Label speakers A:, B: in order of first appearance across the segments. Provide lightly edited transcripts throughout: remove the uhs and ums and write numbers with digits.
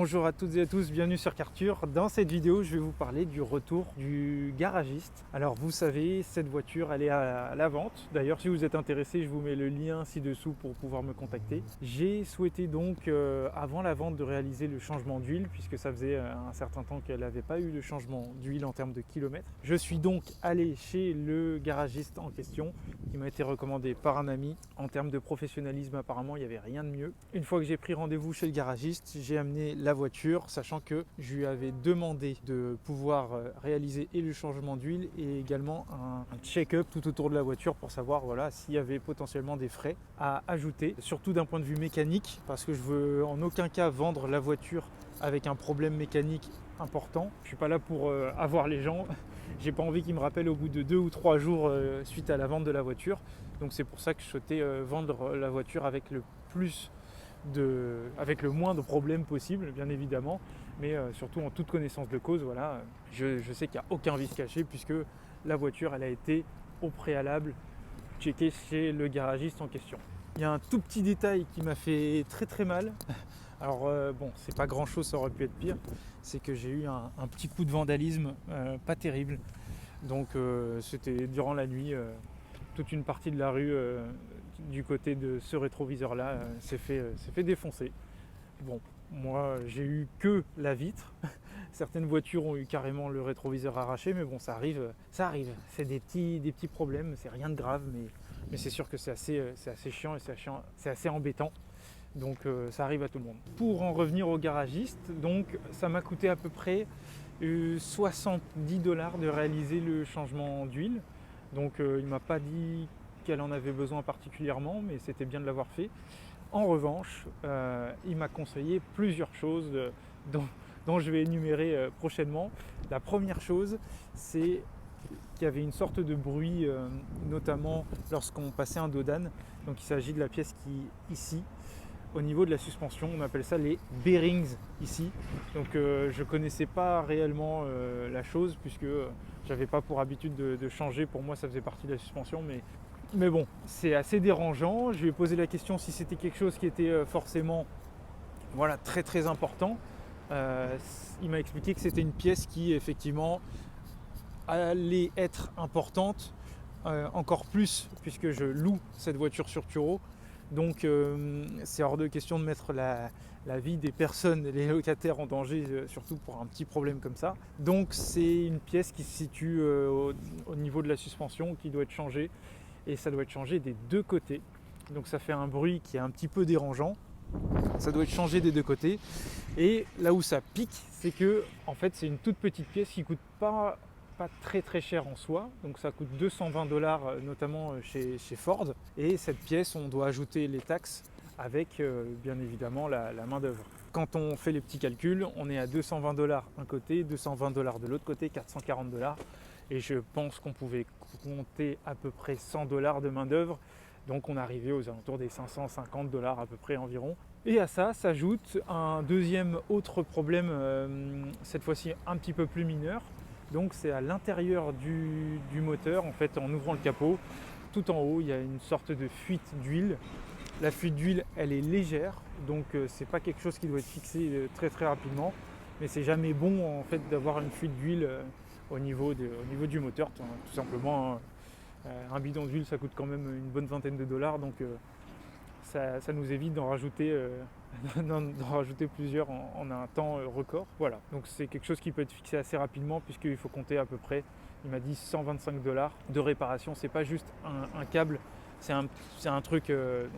A: Bonjour à toutes et à tous, bienvenue sur Kartur. Dans cette vidéo, je vais vous parler du retour du garagiste. Alors vous savez, cette voiture, elle est à la vente. D'ailleurs, si vous êtes intéressé, je vous mets le lien ci-dessous pour pouvoir me contacter. J'ai souhaité donc, avant la vente, de réaliser le changement d'huile, puisque ça faisait un certain temps qu'elle n'avait pas eu de changement d'huile en termes de kilomètres. Je suis donc allé chez le garagiste en question, qui m'a été recommandé par un ami. En termes de professionnalisme, apparemment, il n'y avait rien de mieux. Une fois que j'ai pris rendez-vous chez le garagiste, j'ai amené la voiture, sachant que je lui avais demandé de pouvoir réaliser et le changement d'huile et également un check-up tout autour de la voiture pour savoir s'il y avait potentiellement des frais à ajouter, surtout d'un point de vue mécanique, parce que je veux en aucun cas vendre la voiture avec un problème mécanique important. Je suis pas là pour avoir les gens. J'ai pas envie qu'ils me rappellent au bout de 2 ou 3 jours suite à la vente de la voiture. Donc c'est pour ça que je souhaitais vendre la voiture avec le moins de problèmes possible, bien évidemment, mais surtout en toute connaissance de cause. Je sais qu'il n'y a aucun vice caché puisque la voiture elle a été au préalable checkée chez le garagiste en question. Il y a un tout petit détail qui m'a fait très très mal. Alors c'est pas grand chose, ça aurait pu être pire. C'est que j'ai eu un petit coup de vandalisme pas terrible. Donc c'était durant la nuit. Toute une partie de la rue du côté de ce rétroviseur là s'est fait défoncer. Bon, moi j'ai eu que la vitre. Certaines voitures ont eu carrément le rétroviseur arraché, mais bon, ça arrive. C'est des petits problèmes, c'est rien de grave, mais c'est sûr que c'est assez chiant et c'est assez embêtant. Donc ça arrive à tout le monde. Pour en revenir au garagiste, donc ça m'a coûté à peu près $70 de réaliser le changement d'huile. Donc il ne m'a pas dit qu'elle en avait besoin particulièrement, mais c'était bien de l'avoir fait. En revanche, il m'a conseillé plusieurs choses dont je vais énumérer prochainement. La première chose, c'est qu'il y avait une sorte de bruit, notamment lorsqu'on passait un dos d'âne. Donc il s'agit de la pièce qui est ici. Au niveau de la suspension, on appelle ça les bearings ici. Donc je ne connaissais pas réellement la chose puisque j'avais pas pour habitude de changer. Pour moi, ça faisait partie de la suspension, mais bon, c'est assez dérangeant. Je lui ai posé la question si c'était quelque chose qui était forcément très très important. Il m'a expliqué que c'était une pièce qui effectivement allait être importante encore plus puisque je loue cette voiture sur Turo. Donc c'est hors de question de mettre la vie des personnes, les locataires en danger, surtout pour un petit problème comme ça. Donc c'est une pièce qui se situe au niveau de la suspension qui doit être changée, et ça doit être changé des deux côtés. Donc ça fait un bruit qui est un petit peu dérangeant. Ça doit être changé des deux côtés. Et là où ça pique, c'est que en fait c'est une toute petite pièce qui coûte pas très très cher en soi, donc ça coûte $220 notamment chez Ford, et cette pièce on doit ajouter les taxes avec bien évidemment la main d'œuvre. Quand on fait les petits calculs, on est à $220 un côté, $220 de l'autre côté, $440, et je pense qu'on pouvait compter à peu près $100 de main d'œuvre, donc on arrivait aux alentours des $550 à peu près environ. Et à ça s'ajoute un deuxième autre problème, cette fois-ci un petit peu plus mineur. Donc c'est à l'intérieur du moteur, en fait, en ouvrant le capot, tout en haut, il y a une sorte de fuite d'huile. La fuite d'huile, elle est légère, donc c'est pas quelque chose qui doit être fixé très très rapidement, mais c'est jamais bon en fait d'avoir une fuite d'huile au niveau du moteur, tout simplement. Un bidon d'huile, ça coûte quand même une bonne vingtaine de dollars, donc ça nous évite d'en rajouter plusieurs en un temps record. Voilà, donc c'est quelque chose qui peut être fixé assez rapidement puisqu'il faut compter à peu près, il m'a dit $125 de réparation. C'est pas juste un câble, c'est un truc, je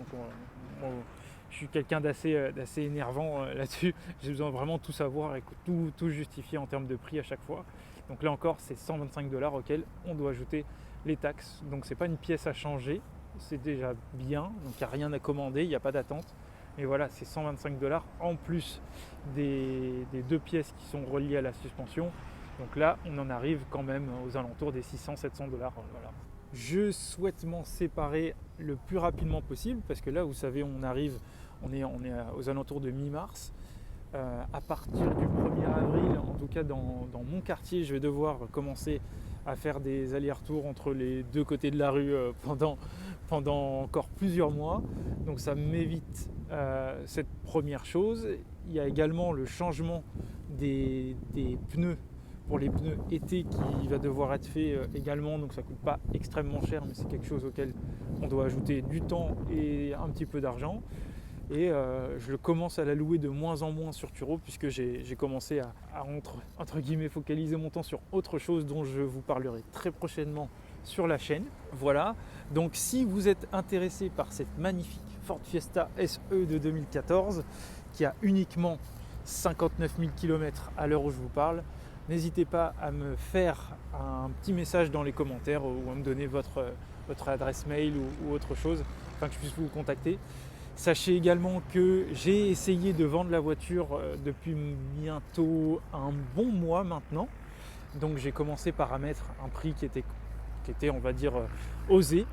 A: suis quelqu'un d'assez énervant là-dessus. J'ai besoin vraiment de tout savoir et tout justifier en termes de prix à chaque fois. Donc là encore, c'est $125 auxquels on doit ajouter les taxes. Donc c'est pas une pièce à changer, c'est déjà bien, donc il n'y a rien à commander, il n'y a pas d'attente. Mais voilà, c'est $125 en plus des deux pièces qui sont reliées à la suspension. Donc là, on en arrive quand même aux alentours des $600-700. Voilà. Je souhaite m'en séparer le plus rapidement possible parce que là, vous savez, on est aux alentours de mi-mars. À partir du 1er avril, en tout cas dans mon quartier, je vais devoir commencer à faire des allers-retours entre les deux côtés de la rue pendant encore plusieurs mois. Donc ça m'évite cette première chose. Il y a également le changement des pneus pour les pneus été qui va devoir être fait également, donc ça ne coûte pas extrêmement cher, mais c'est quelque chose auquel on doit ajouter du temps et un petit peu d'argent. Et je commence à la louer de moins en moins sur Turo, puisque j'ai commencé à entre guillemets focaliser mon temps sur autre chose dont je vous parlerai très prochainement sur la chaîne. Voilà, donc si vous êtes intéressé par cette magnifique Ford Fiesta SE de 2014 qui a uniquement 59 000 km à l'heure où je vous parle, n'hésitez pas à me faire un petit message dans les commentaires ou à me donner votre adresse mail ou autre chose, afin que je puisse vous contacter. Sachez également que j'ai essayé de vendre la voiture depuis bientôt un bon mois maintenant. Donc j'ai commencé par mettre un prix qui était on va dire osé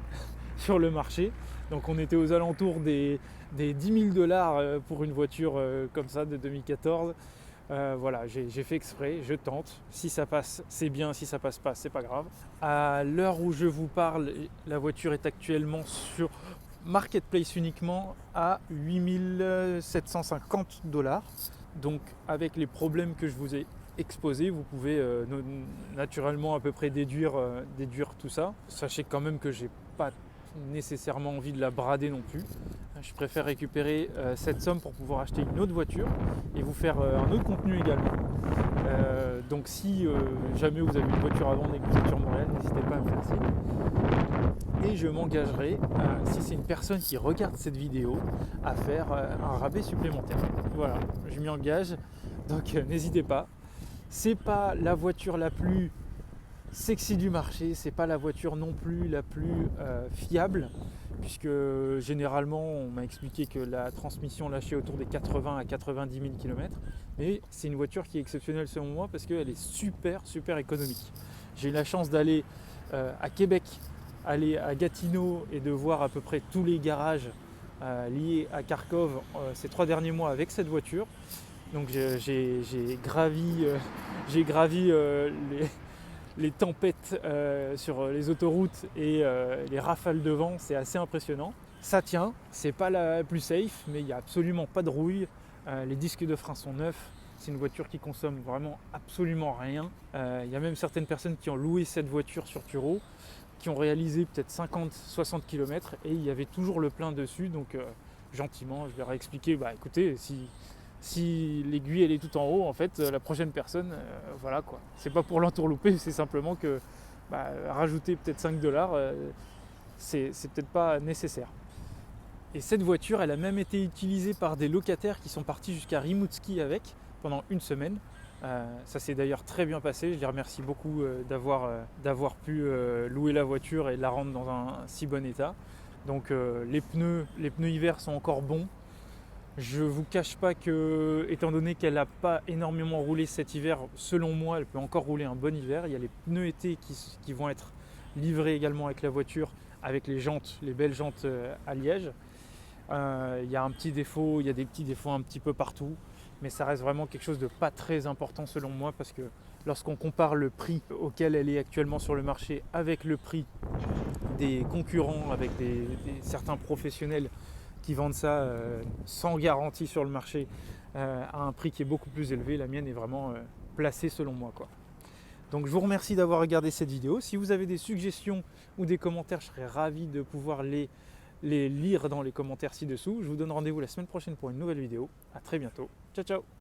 A: sur le marché. Donc on était aux alentours des 10 000 $ pour une voiture comme ça de 2014. Voilà, j'ai fait exprès, je tente. Si ça passe, c'est bien. Si ça passe pas, c'est pas grave. À l'heure où je vous parle, la voiture est actuellement sur Marketplace uniquement à 8 750 $. Donc avec les problèmes que je vous ai exposés, vous pouvez naturellement à peu près déduire tout ça. Sachez quand même que j'ai pas nécessairement envie de la brader non plus. Je préfère récupérer cette somme pour pouvoir acheter une autre voiture et vous faire un autre contenu également. Donc si jamais vous avez une voiture à vendre et que vous êtes sur Montréal, n'hésitez pas à me faire signe. Et je m'engagerai, si c'est une personne qui regarde cette vidéo, à faire un rabais supplémentaire. Voilà, je m'y engage, donc n'hésitez pas. C'est pas la voiture la plus sexy du marché, c'est pas la voiture non plus la plus fiable, puisque généralement on m'a expliqué que la transmission lâchait autour des 80 à 90 000 km, mais c'est une voiture qui est exceptionnelle selon moi parce qu'elle est super économique. J'ai eu la chance d'aller à Québec, aller à Gatineau et de voir à peu près tous les garages liés à Kharkov ces 3 derniers mois avec cette voiture. Donc j'ai gravi les tempêtes sur les autoroutes et les rafales de vent, c'est assez impressionnant. Ça tient, c'est pas la plus safe, mais il n'y a absolument pas de rouille. Les disques de frein sont neufs. C'est une voiture qui consomme vraiment absolument rien. Il y a même certaines personnes qui ont loué cette voiture sur Turo, qui ont réalisé peut-être 50-60 km et il y avait toujours le plein dessus. Donc gentiment, je leur ai expliqué, écoutez, si l'aiguille elle est tout en haut, en fait, la prochaine personne, voilà quoi. C'est pas pour l'entourlouper, c'est simplement que rajouter peut-être 5 $, c'est peut-être pas nécessaire. Et cette voiture, elle a même été utilisée par des locataires qui sont partis jusqu'à Rimouski avec pendant une semaine. Ça s'est d'ailleurs très bien passé. Je les remercie beaucoup d'avoir pu louer la voiture et la rendre dans un si bon état. Donc les pneus hiver sont encore bons. Je ne vous cache pas que, étant donné qu'elle n'a pas énormément roulé cet hiver, selon moi, elle peut encore rouler un bon hiver. Il y a les pneus été qui vont être livrés également avec la voiture, avec les jantes, les belles jantes à liège. Il y a il y a des petits défauts un petit peu partout, mais ça reste vraiment quelque chose de pas très important selon moi, parce que lorsqu'on compare le prix auquel elle est actuellement sur le marché avec le prix des concurrents, avec certains professionnels qui vendent ça sans garantie sur le marché à un prix qui est beaucoup plus élevé, la mienne est vraiment placée selon moi, quoi. Donc je vous remercie d'avoir regardé cette vidéo. Si vous avez des suggestions ou des commentaires, je serais ravi de pouvoir les lire dans les commentaires ci-dessous. Je vous donne rendez-vous la semaine prochaine pour une nouvelle vidéo. À très bientôt. Ciao ciao.